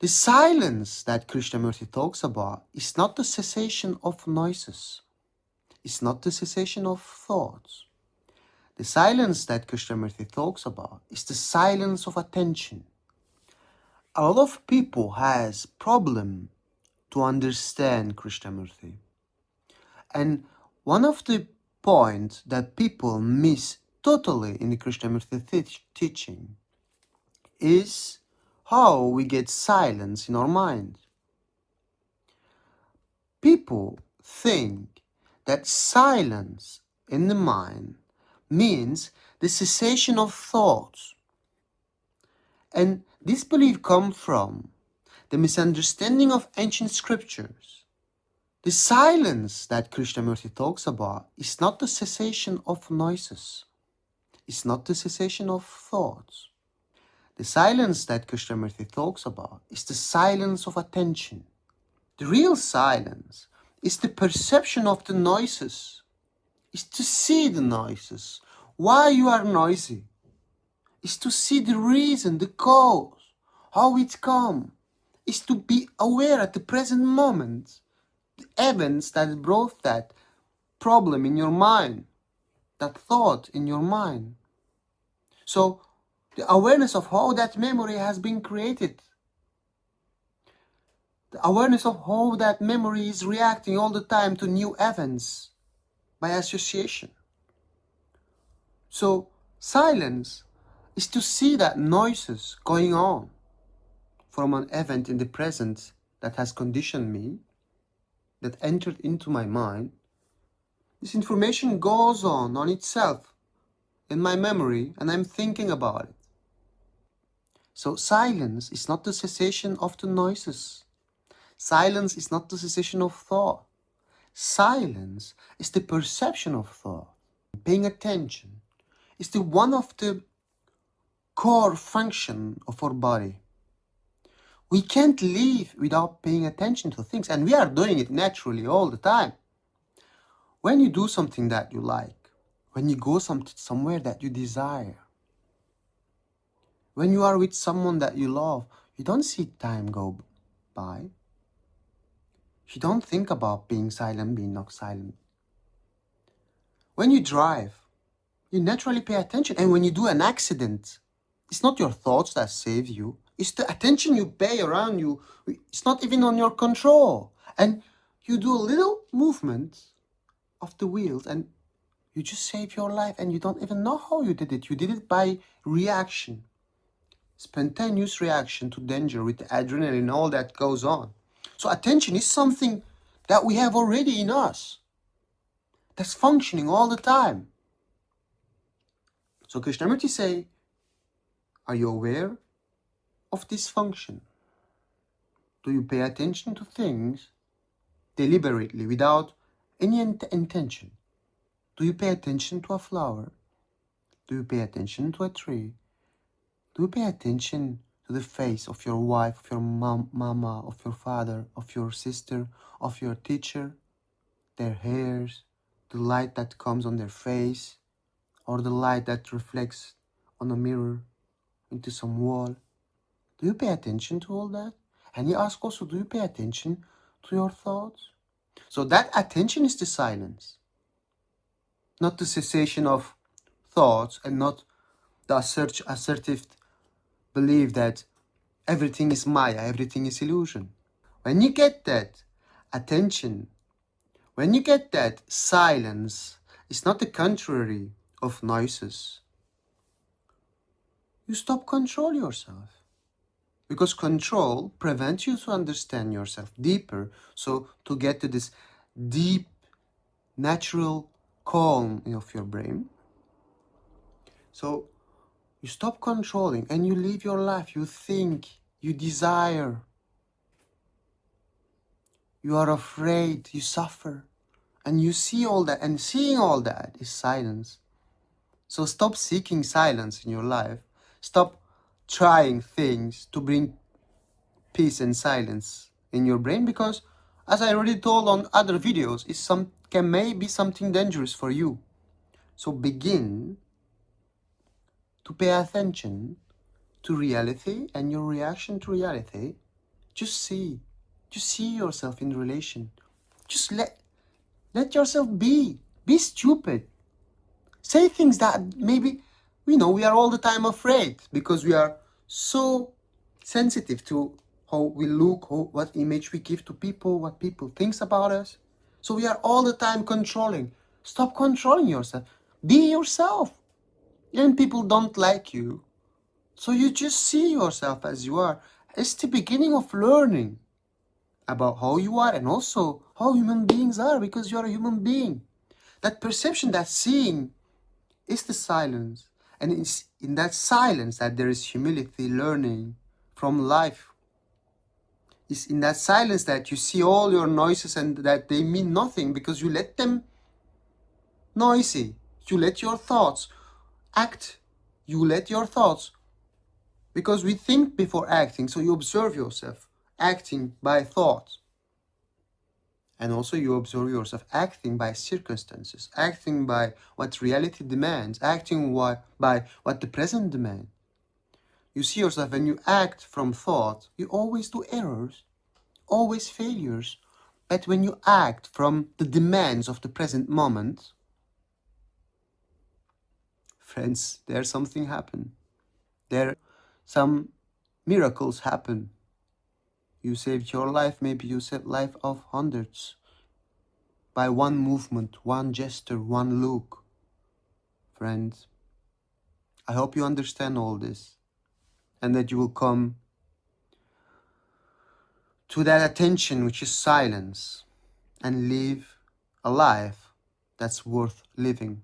The silence that Krishnamurti talks about is not the cessation of noises. It's not the cessation of thoughts. The silence that Krishnamurti talks about is the silence of attention. A lot of people has problem to understand Krishnamurti. And one of the points that people miss totally in the Krishnamurti teaching is how we get silence in our mind. People think that silence in the mind means the cessation of thoughts. And this belief comes from the misunderstanding of ancient scriptures. The silence that Krishnamurti talks about is not the cessation of noises. It's not the cessation of thoughts. The silence that Krishnamurti talks about is the silence of attention. The real silence is the perception of the noises. Is to see the noises. Why you are noisy. Is to see the reason, the cause, how it come. Is to be aware at the present moment. The events that brought that problem in your mind. That thought in your mind. So, the awareness of how that memory has been created. The awareness of how that memory is reacting all the time to new events by association. So, silence is to see that noises going on from an event in the present that has conditioned me, that entered into my mind. This information goes on itself in my memory, and I'm thinking about it. So silence is not the cessation of the noises. Silence is not the cessation of thought. Silence is the perception of thought. Paying attention is one of the core function of our body. We can't live without paying attention to things, and we are doing it naturally all the time. When you do something that you like, when you go somewhere that you desire, when you are with someone that you love, you don't see time go by. You don't think about being silent, being not silent. When you drive, you naturally pay attention. And when you do an accident, it's not your thoughts that save you. It's the attention you pay around you. It's not even on your control. And you do a little movement of the wheels and you just save your life, and you don't even know how you did it. You did it by reaction. Spontaneous reaction to danger with the adrenaline and all that goes on. So attention is something that we have already in us. That's functioning all the time. So Krishnamurti say, are you aware of this function? Do you pay attention to things deliberately without any intention? Do you pay attention to a flower? Do you pay attention to a tree? Do you pay attention to the face of your wife, of your mama, of your father, of your sister, of your teacher, their hairs, the light that comes on their face, or the light that reflects on a mirror into some wall? Do you pay attention to all that? And he asks also, do you pay attention to your thoughts? So that attention is the silence, not the cessation of thoughts, and not the assertive belief that everything is Maya, everything is illusion. When you get that attention, when you get that silence, it's not the contrary of noises. You stop control yourself. Because control prevents you to understand yourself deeper. So to get to this deep, natural calm of your brain. So you stop controlling and you live your life. You think, you desire. You are afraid, you suffer. And you see all that. And seeing all that is silence. So stop seeking silence in your life. Stop trying things to bring peace and silence in your brain, because as I already told on other videos, may be something dangerous for you. So begin to pay attention to reality and your reaction to reality, Just see. Just see yourself in relation. Just let yourself be. Be stupid. Say things that maybe, we are all the time afraid because we are so sensitive to how we look, what image we give to people, what people think about us. So we are all the time controlling. Stop controlling yourself. Be yourself. And people don't like you. So you just see yourself as you are. It's the beginning of learning about how you are and also how human beings are, because you are a human being. That perception, that seeing, is the silence. And it's in that silence that there is humility, learning from life. It's in that silence that you see all your noises and that they mean nothing because you let them noisy. You let your thoughts act. You let your thoughts, because we think before acting, so you observe yourself acting by thought. And also you observe yourself acting by circumstances, acting by what reality demands, acting by what the present demands. You see yourself when you act from thought, you always do errors, always failures. But when you act from the demands of the present moment, friends, there's something happen. There some miracles happen. You saved your life, maybe you saved life of hundreds by one movement, one gesture, one look. Friends, I hope you understand all this and that you will come to that attention which is silence and live a life that's worth living.